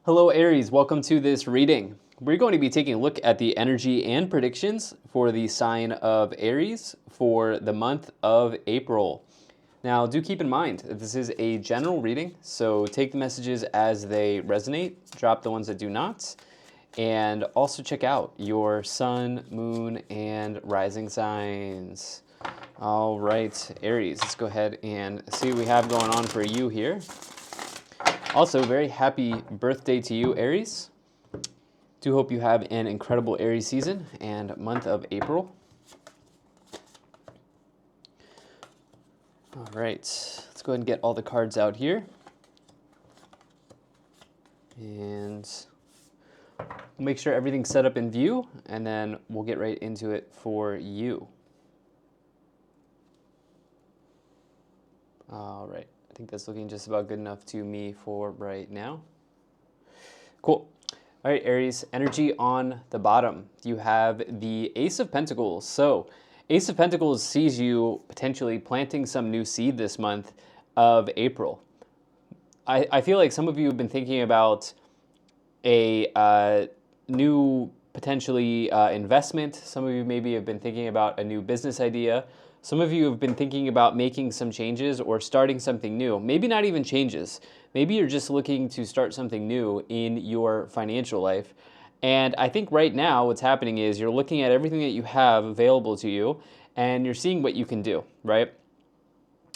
Hello Aries, welcome to this reading. We're going to be taking a look at the energy and predictions for the sign of Aries for the month of April. Now, do keep in mind that this is a general reading, so take the messages as they resonate, drop the ones that do not, and also check out your sun, moon, and rising signs. All right, Aries, let's go ahead and see what we have going on for you here. Also, very happy birthday to you, Aries. Do hope you have an incredible Aries season and month of April. All right, let's go ahead and get all the cards out here. And we'll make sure everything's set up in view, and then we'll get right into it for you. All right, I think that's looking just about good enough to me for right now. Cool. All right, Aries, energy on the bottom. You have the Ace of Pentacles. So Ace of Pentacles sees you potentially planting some new seed this month of April. I feel like some of you have been thinking about a new potentially investment. Some of you maybe have been thinking about a new business idea. Some of you have been thinking about making some changes or starting something new. Maybe not even changes. Maybe you're just looking to start something new in your financial life. And I think right now what's happening is you're looking at everything that you have available to you and you're seeing what you can do, right?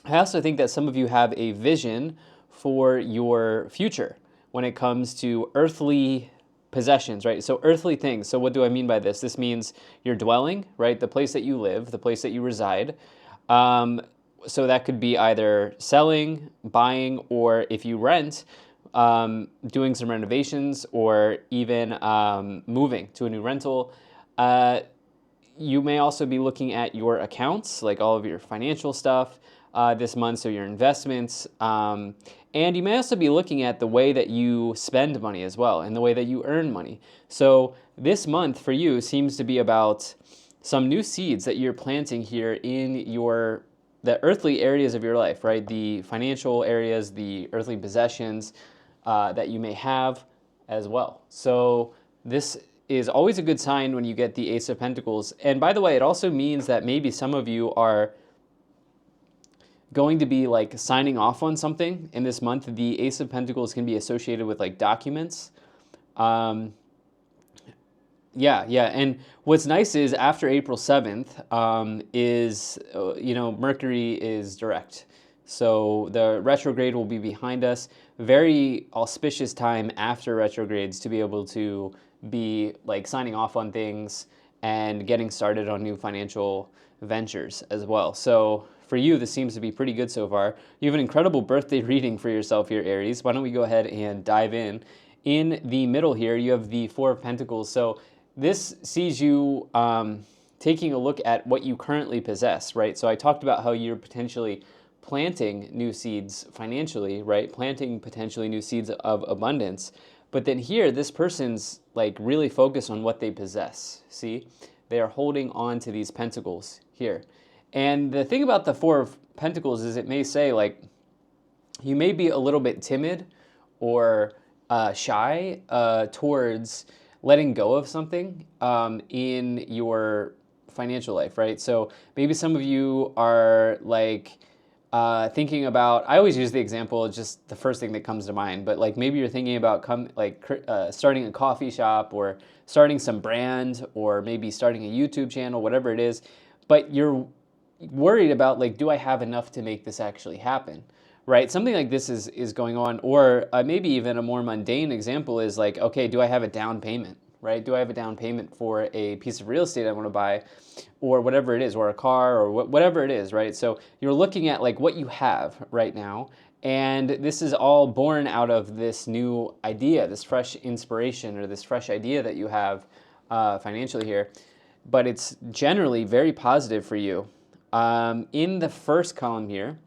I also think that some of you have a vision for your future when it comes to earthly possessions, right? So earthly things. So what do I mean by this? This means your dwelling, right? The place that you live, the place that you reside. So that could be either selling, buying, or if you rent, doing some renovations, or even moving to a new rental. You may also be looking at your accounts, like all of your financial stuff this month, so your investments. And you may also be looking at the way that you spend money as well and the way that you earn money. So this month for you seems to be about some new seeds that you're planting here in the earthly areas of your life, right? The financial areas, the earthly possessions that you may have as well. So this is always a good sign when you get the Ace of Pentacles. And by the way, it also means that maybe some of you are going to be like signing off on something in this month. The Ace of Pentacles can be associated with like documents. Yeah. And what's nice is after April 7th Mercury is direct. So the retrograde will be behind us. Very auspicious time after retrogrades to be able to be like signing off on things and getting started on new financial ventures as well. So for you, this seems to be pretty good so far. You have an incredible birthday reading for yourself here, Aries. Why don't we go ahead and dive in? In the middle here, you have the Four of Pentacles. So this sees you taking a look at what you currently possess, right? So I talked about how you're potentially planting new seeds financially, right? Planting potentially new seeds of abundance. But then here, this person's like really focused on what they possess. See, they are holding on to these pentacles here. And the thing about the Four of Pentacles is it may say like you may be a little bit timid or shy towards letting go of something in your financial life, right? So maybe some of you are like thinking about, I always use the example, just the first thing that comes to mind, but like maybe you're thinking about starting a coffee shop or starting some brand or maybe starting a YouTube channel, whatever it is, but you're worried about like, do I have enough to make this actually happen, right? Something like this is going on. Or maybe even a more mundane example is like, okay, do I have a down payment, right? Do I have a down payment for a piece of real estate I want to buy or whatever it is, or a car or whatever it is, right? So you're looking at like what you have right now. And this is all born out of this new idea, this fresh inspiration or this fresh idea that you have financially here. But it's generally very positive for you. In the first column here,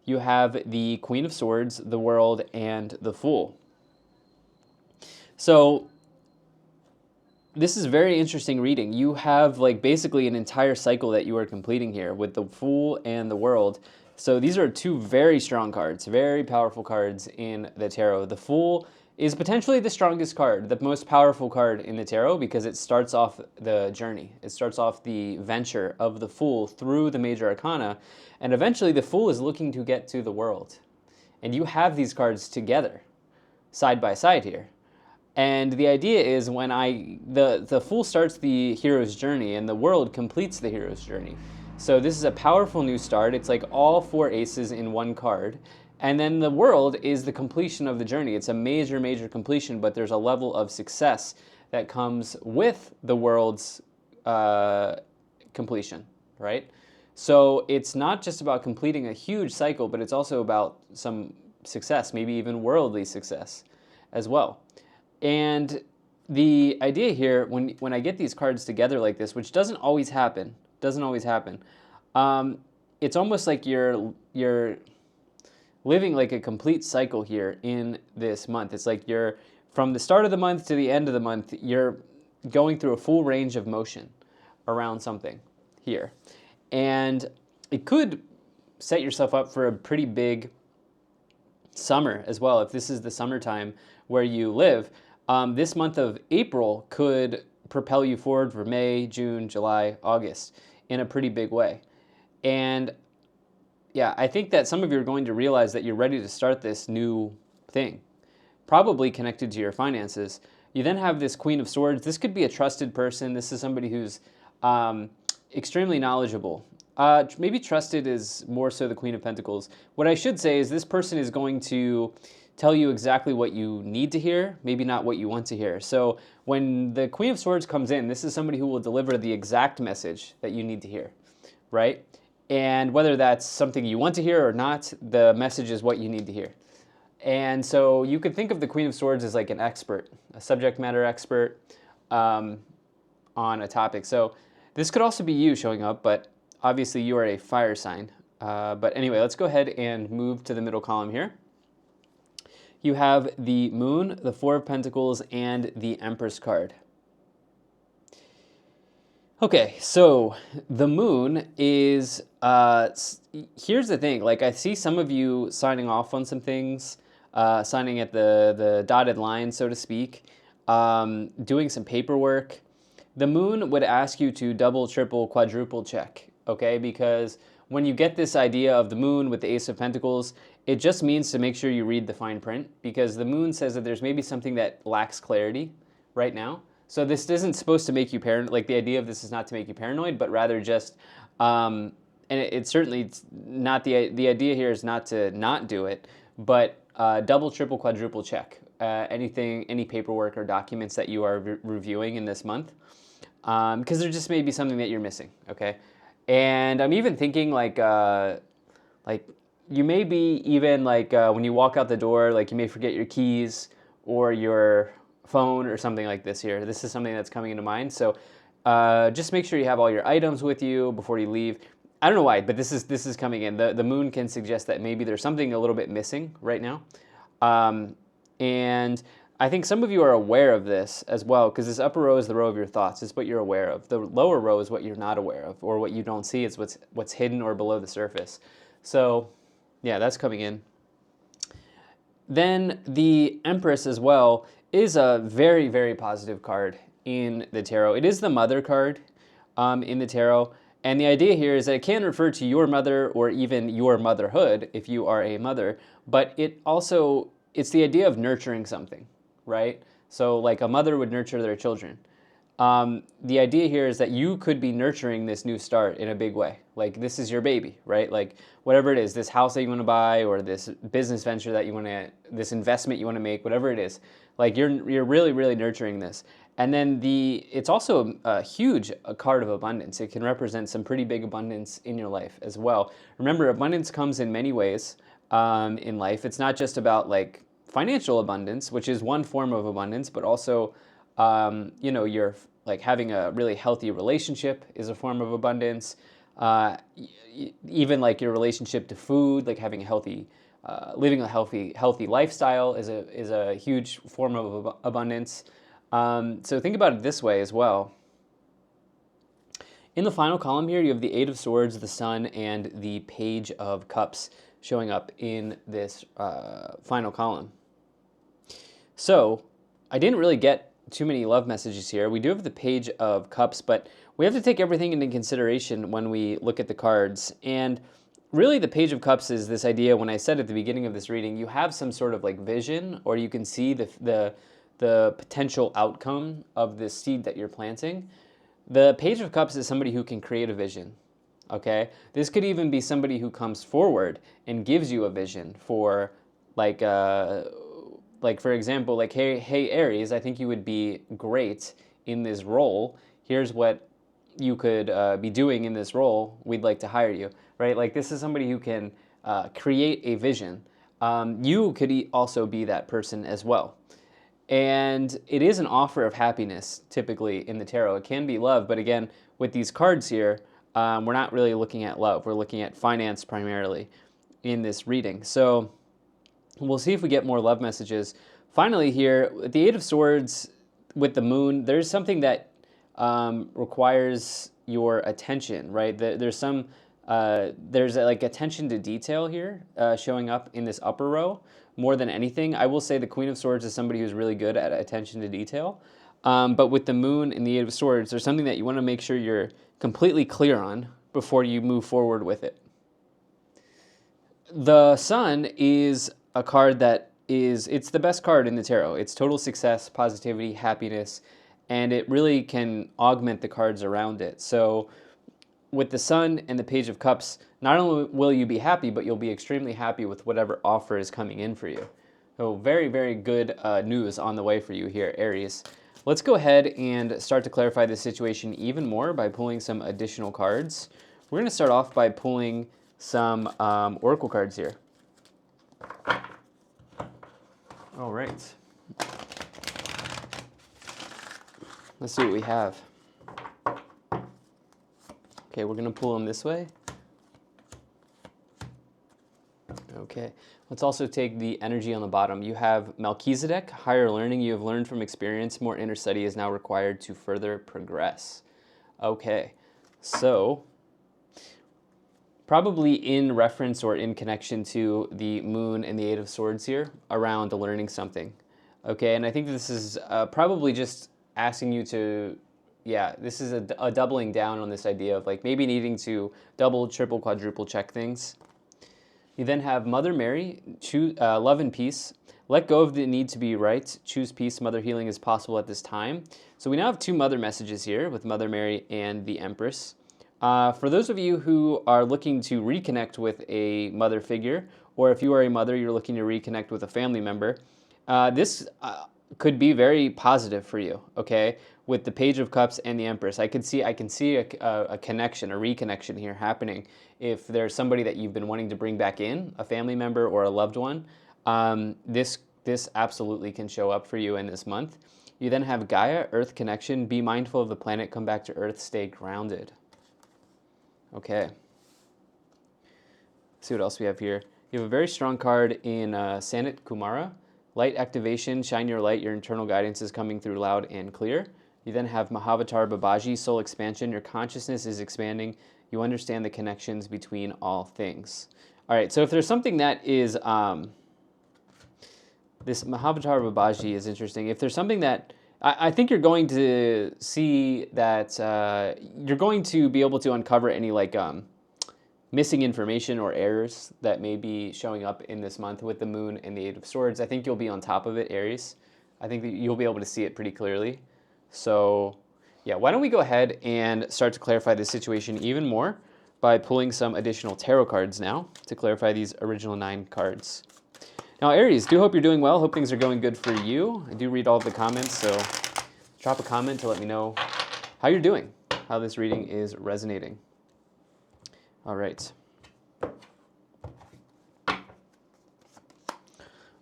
you have the Queen of Swords, the World, and the Fool. So this is very interesting reading. You have like basically an entire cycle that you are completing here with the Fool and the World So these are two very strong cards, very powerful cards in the tarot. The Fool is potentially the strongest card, the most powerful card in the tarot, because it starts off the journey. It starts off the venture of the Fool through the major arcana, and eventually the Fool is looking to get to the world. And you have these cards together, side by side here. And the idea is when the Fool starts the hero's journey and the world completes the hero's journey. So this is a powerful new start. It's like all four aces in one card. And then the world is the completion of the journey. It's a major, major completion, but there's a level of success that comes with the world's completion, right? So it's not just about completing a huge cycle, but it's also about some success, maybe even worldly success as well. And the idea here, when I get these cards together like this, which doesn't always happen, it's almost like you're living like a complete cycle here in this month. It's like you're, from the start of the month to the end of the month, you're going through a full range of motion around something here. And it could set yourself up for a pretty big summer as well. If this is the summertime where you live, this month of April could propel you forward for May, June, July, August in a pretty big way. And yeah, I think that some of you are going to realize that you're ready to start this new thing, probably connected to your finances. You then have this Queen of Swords. This could be a trusted person. This is somebody who's extremely knowledgeable. Maybe trusted is more so the Queen of Pentacles. What I should say is this person is going to tell you exactly what you need to hear, maybe not what you want to hear. So when the Queen of Swords comes in, this is somebody who will deliver the exact message that you need to hear, right? And whether that's something you want to hear or not, the message is what you need to hear. And so you could think of the Queen of Swords as like an expert, a subject matter expert on a topic. So this could also be you showing up, but obviously you are a fire sign. But anyway, let's go ahead and move to the middle column here. You have the Moon, the Four of Pentacles, and the Empress card. Okay, so the Moon is, here's the thing, like I see some of you signing off on some things, signing at the dotted line, so to speak, doing some paperwork. The Moon would ask you to double, triple, quadruple check, okay? Because when you get this idea of the Moon with the Ace of Pentacles, it just means to make sure you read the fine print, because the Moon says that there's maybe something that lacks clarity right now. So this isn't supposed to make you paranoid. Like the idea of this is not to make you paranoid, but rather just, and it's certainly not the idea here is not to not do it, but double, triple, quadruple check any paperwork or documents that you are reviewing in this month, because there just may be something that you're missing. Okay, and I'm even thinking like you may be even like when you walk out the door, like you may forget your keys or your phone or something like this here. This is something that's coming into mind. So just make sure you have all your items with you before you leave. I don't know why, but this is coming in. The Moon can suggest that maybe there's something a little bit missing right now. And I think some of you are aware of this as well, because this upper row is the row of your thoughts. It's what you're aware of. The lower row is what you're not aware of, or what you don't see. It's what's hidden or below the surface. So yeah, that's coming in. Then the Empress as well is a very, very positive card in the tarot. It is the mother card in the tarot. And the idea here is that it can refer to your mother or even your motherhood if you are a mother, but it's the idea of nurturing something, right? So like a mother would nurture their children. The idea here is that you could be nurturing this new start in a big way. Like this is your baby, right? Like whatever it is, this house that you want to buy or this business venture that you want to, this investment you want to make, whatever it is, like you're really, really nurturing this. And then it's also a huge card of abundance. It can represent some pretty big abundance in your life as well. Remember, abundance comes in many ways in life. It's not just about like financial abundance, which is one form of abundance, but also you're like having a really healthy relationship is a form of abundance. Even like your relationship to food, like having a healthy, living a healthy lifestyle is a huge form of abundance. So think about it this way as well. In the final column here, you have the Eight of Swords, the Sun, and the Page of Cups showing up in this final column. So I didn't really get too many love messages here. We do have the Page of Cups, but we have to take everything into consideration when we look at the cards. And really the Page of Cups is this idea, when I said at the beginning of this reading, you have some sort of like vision, or you can see the potential outcome of this seed that you're planting. The Page of Cups is somebody who can create a vision. Okay, this could even be somebody who comes forward and gives you a vision for like for example, like, hey Aries, I think you would be great in this role. Here's what you could be doing in this role. We'd like to hire you, right? Like, this is somebody who can create a vision. You could also be that person as well. And it is an offer of happiness, typically, in the tarot. It can be love, but again, with these cards here, we're not really looking at love. We're looking at finance primarily in this reading. So we'll see if we get more love messages. Finally here, the Eight of Swords with the Moon, there's something that requires your attention, right? There's like attention to detail here showing up in this upper row more than anything. I will say the Queen of Swords is somebody who's really good at attention to detail. But with the Moon and the Eight of Swords, there's something that you want to make sure you're completely clear on before you move forward with it. The Sun is a card that it's the best card in the tarot. It's total success, positivity, happiness, and it really can augment the cards around it. So with the Sun and the Page of Cups, not only will you be happy, but you'll be extremely happy with whatever offer is coming in for you. So very, very good news on the way for you here, Aries. Let's go ahead and start to clarify the situation even more by pulling some additional cards. We're going to start off by pulling some oracle cards here. All right. Let's see what we have. Okay, we're going to pull them this way. Okay, let's also take the energy on the bottom. You have Melchizedek, higher learning. You have learned from experience. More inner study is now required to further progress. Okay, so probably in reference or in connection to the Moon and the Eight of Swords here around learning something. Okay, and I think this is probably just asking you to, yeah, this is a doubling down on this idea of like maybe needing to double, triple, quadruple check things. You then have Mother Mary, choose, love and peace. Let go of the need to be right. Choose peace. Mother healing is possible at this time. So we now have two mother messages here with Mother Mary and the Empress. For those of you who are looking to reconnect with a mother figure, or if you are a mother, you're looking to reconnect with a family member, this could be very positive for you, okay? With the Page of Cups and the Empress, I can see a connection, a reconnection here happening. If there's somebody that you've been wanting to bring back in, a family member or a loved one, this absolutely can show up for you in this month. You then have Gaia, Earth connection. Be mindful of the planet. Come back to Earth. Stay grounded. Okay. Let's see what else we have here. You have a very strong card in Sanat Kumara. Light activation. Shine your light. Your internal guidance is coming through loud and clear. You then have Mahavatar Babaji, soul expansion. Your consciousness is expanding. You understand the connections between all things. All right, so if there's something that is, this Mahavatar Babaji is interesting. If there's something that, I think you're going to see that, you're going to be able to uncover any like missing information or errors that may be showing up in this month with the Moon and the Eight of Swords. I think you'll be on top of it, Aries. I think that you'll be able to see it pretty clearly. So yeah, why don't we go ahead and start to clarify this situation even more by pulling some additional tarot cards now to clarify these original 9 cards. Now, Aries, do hope you're doing well. Hope things are going good for you. I do read all of the comments, so drop a comment to let me know how you're doing, how this reading is resonating. All right.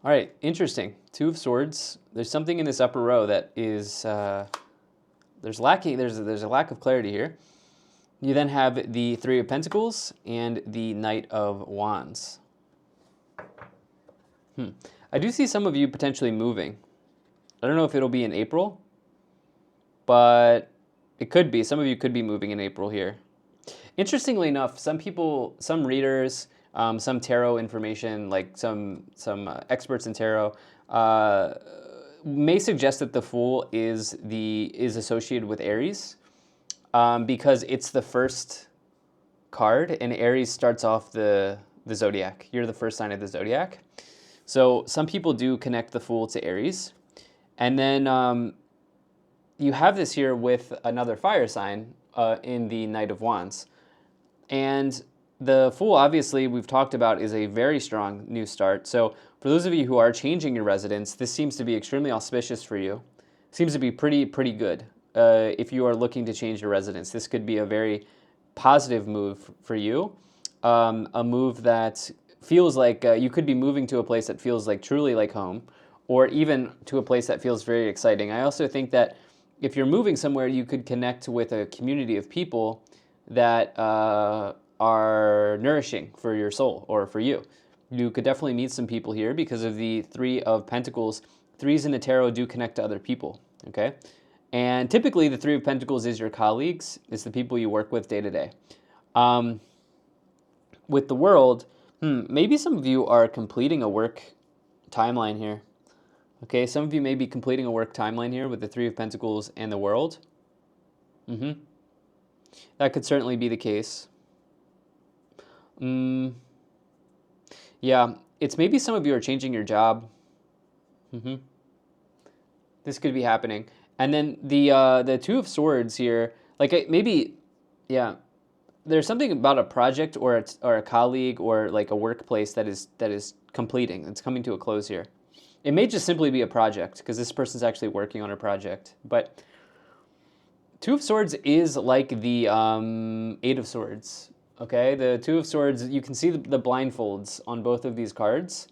All right, interesting. Two of Swords. There's something in this upper row that is, there's a lack of clarity here. You then have the Three of Pentacles and the Knight of Wands. I do see some of you potentially moving. I don't know if it'll be in April, but It could be. Some of you could be moving in April here. Interestingly enough, some people, some readers, some tarot information, like some experts in tarot, uh, may suggest that the Fool is associated with Aries, because it's the first card, and Aries starts off the zodiac. You're the first sign of the zodiac, so some people do connect the Fool to Aries, and then you have this here with another fire sign in the Knight of Wands. And the Fool, obviously, we've talked about, is a very strong new start. So for those of you who are changing your residence, this seems to be extremely auspicious for you. Seems to be pretty good. If you are looking to change your residence, this could be a very positive move for you. A move that feels like you could be moving to a place that feels like truly like home, or even to a place that feels very exciting. I also think that if you're moving somewhere, you could connect with a community of people that are nourishing for your soul or for you. You could definitely meet some people here because of the Three of Pentacles. Threes in the tarot do connect to other people, okay? And typically the Three of Pentacles is your colleagues, it's the people you work with day to day. With the World, maybe some of you are completing a work timeline here. Okay, some of you may be completing a work timeline here with the Three of Pentacles and the World. That could certainly be the case. Yeah, it's maybe some of you are changing your job. This could be happening. And then the Two of Swords here, like maybe, yeah, there's something about a project or a colleague or like a workplace that is completing. It's coming to a close here. It may just simply be a project because this person's actually working on a project. But Two of Swords is like the Eight of Swords. Okay, the Two of Swords, you can see the blindfolds on both of these cards.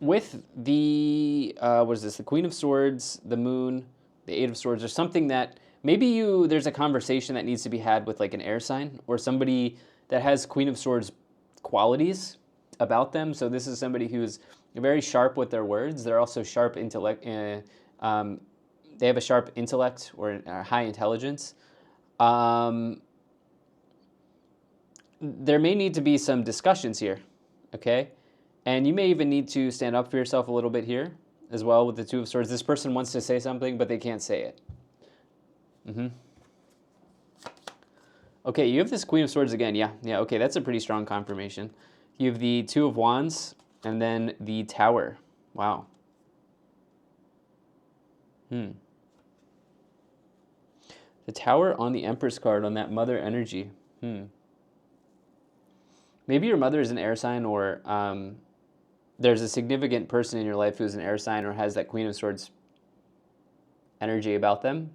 With the, what is this, the Queen of Swords, the Moon, the Eight of Swords, or something that maybe there's a conversation that needs to be had with like an air sign or somebody that has Queen of Swords qualities about them. So this is somebody who's very sharp with their words. They're also sharp intellect. They have a sharp intellect or high intelligence. There may need to be some discussions here, okay? And you may even need to stand up for yourself a little bit here as well with the Two of Swords. This person wants to say something, but they can't say it. Okay, you have this Queen of Swords again. Yeah, okay, that's a pretty strong confirmation. You have the Two of Wands and then the Tower. Wow. The Tower on the Empress card on that mother energy. Maybe your mother is an air sign, or there's a significant person in your life who's an air sign or has that Queen of Swords energy about them.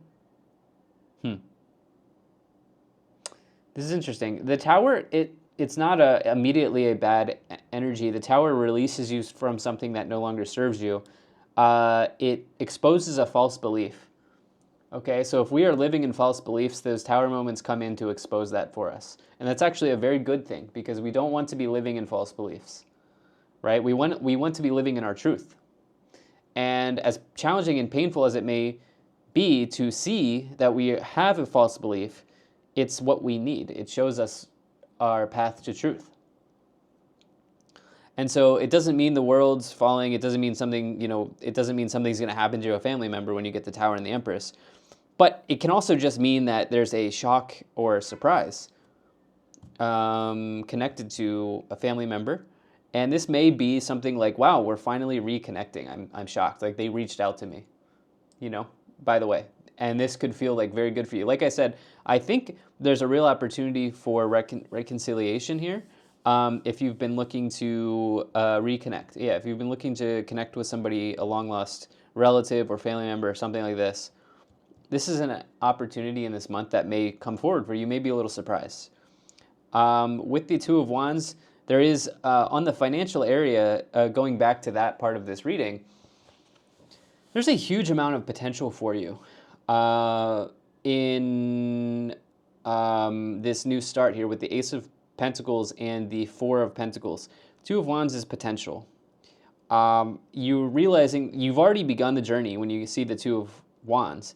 This is interesting. The Tower, it's not immediately a bad energy. The Tower releases you from something that no longer serves you. It exposes a false belief. Okay, so if we are living in false beliefs, those Tower moments come in to expose that for us. And that's actually a very good thing because we don't want to be living in false beliefs, right? We want to be living in our truth. And as challenging and painful as it may be to see that we have a false belief, it's what we need. It shows us our path to truth. And so it doesn't mean the world's falling. It doesn't mean something, it doesn't mean something's going to happen to a family member when you get the Tower and the Empress. But it can also just mean that there's a shock or a surprise connected to a family member. And this may be something like, wow, we're finally reconnecting. I'm shocked. Like they reached out to me, by the way. And this could feel like very good for you. Like I said, I think there's a real opportunity for reconciliation here. If you've been looking to reconnect. Yeah, if you've been looking to connect with somebody, a long-lost relative or family member or something like this, this is an opportunity in this month that may come forward where you may be a little surprised. With the Two of Wands, there is, on the financial area, going back to that part of this reading, there's a huge amount of potential for you in this new start here with the Ace of Pentacles and the Four of Pentacles. Two of Wands is potential. You're realizing you've already begun the journey when you see the Two of Wands.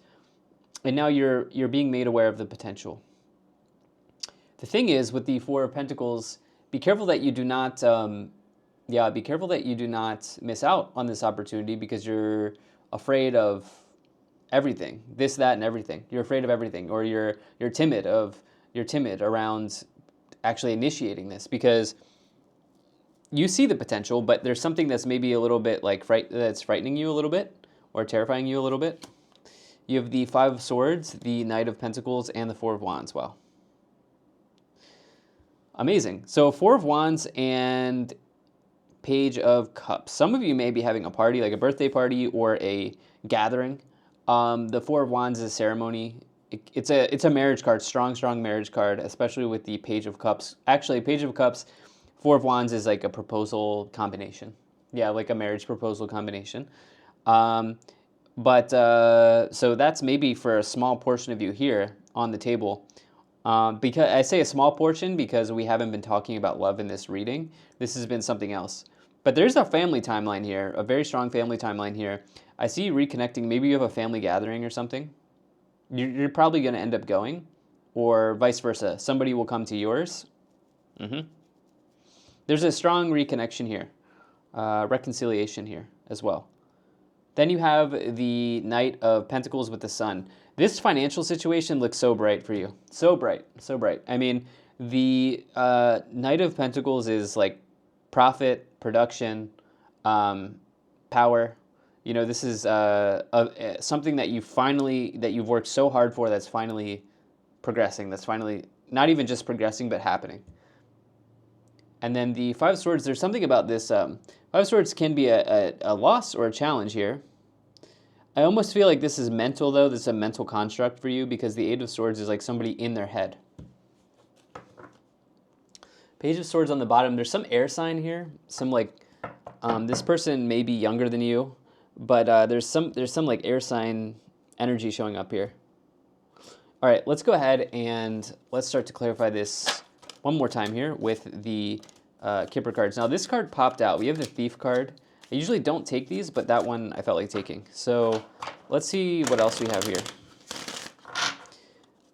and now you're being made aware of the potential. The thing is, with the Four of Pentacles, be careful that you do not, be careful that you do not miss out on this opportunity because you're afraid of everything, this, that, and everything. You're afraid of everything, or you're timid around actually initiating this because you see the potential, but there's something that's maybe a little bit like that's frightening you a little bit or terrifying you a little bit. You have the Five of Swords, the Knight of Pentacles, and the Four of Wands. Wow. Amazing. So Four of Wands and Page of Cups. Some of you may be having a party, like a birthday party or a gathering. The Four of Wands is a ceremony. It's a marriage card, strong marriage card, especially with the Page of Cups. Actually, Page of Cups, Four of Wands is like a proposal combination. Yeah, like a marriage proposal combination. So that's maybe for a small portion of you here on the table. Because I say a small portion because we haven't been talking about love in this reading. This has been something else. But there's a family timeline here, a very strong family timeline here. I see you reconnecting. Maybe you have a family gathering or something. You're probably going to end up going, or vice versa. Somebody will come to yours. There's a strong reconnection here, reconciliation here as well. Then you have the Knight of Pentacles with the Sun. This financial situation looks so bright for you. So bright, so bright. I mean, the Knight of Pentacles is like profit, production, power. You know, this is something that you've worked so hard for that's finally progressing. That's finally not even just progressing, but happening. And then the Five of Swords, there's something about this. Five of Swords can be a loss or a challenge here. I almost feel like this is mental, though. This is a mental construct for you because the Eight of Swords is like somebody in their head. Page of Swords on the bottom. There's some air sign here. Some like this person may be younger than you, but there's some like air sign energy showing up here. All right, let's go ahead and let's start to clarify this one more time here with the Kipper cards. Now this card popped out. We have the Thief card. I usually don't take these, but that one I felt like taking. So let's see what else we have here.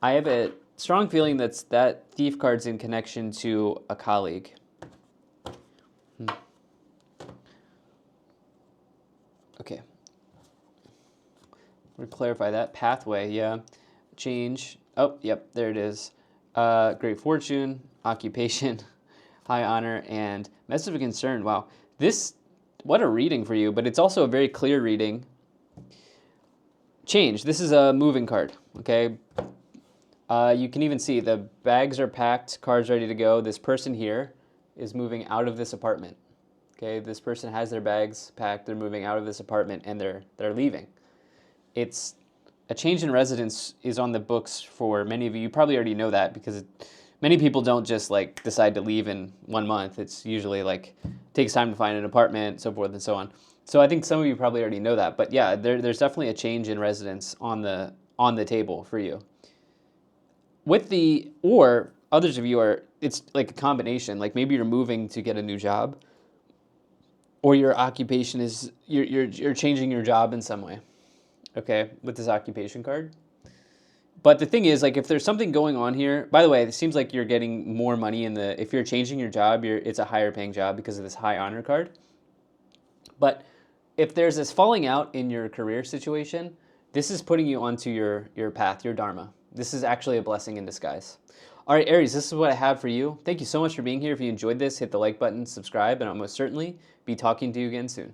I have a strong feeling that Thief card's in connection to a colleague. Okay. We'll clarify that. Pathway, yeah. Change. Oh, yep, there it is. Great fortune, occupation, high honor, and message of concern. Wow. What a reading for you, but it's also a very clear reading. Change. This is a moving card, okay? You can even see the bags are packed, cards ready to go. This person here is moving out of this apartment, okay? This person has their bags packed, they're moving out of this apartment, and they're leaving. It's a change in residence is on the books for many of you. You probably already know that because many people don't just like decide to leave in 1 month. It's usually like takes time to find an apartment, so forth and so on. So I think some of you probably already know that, but yeah, there's definitely a change in residence on the table for you. Or others of you it's like a combination. Like maybe you're moving to get a new job, or your occupation is you're changing your job in some way. Okay, with this occupation card. But the thing is, like, if there's something going on here, by the way, it seems like you're getting more money if you're changing your job, it's a higher paying job because of this high honor card. But if there's this falling out in your career situation, this is putting you onto your path, your dharma. This is actually a blessing in disguise. All right, Aries, this is what I have for you. Thank you so much for being here. If you enjoyed this, hit the like button, subscribe, and I'll most certainly be talking to you again soon.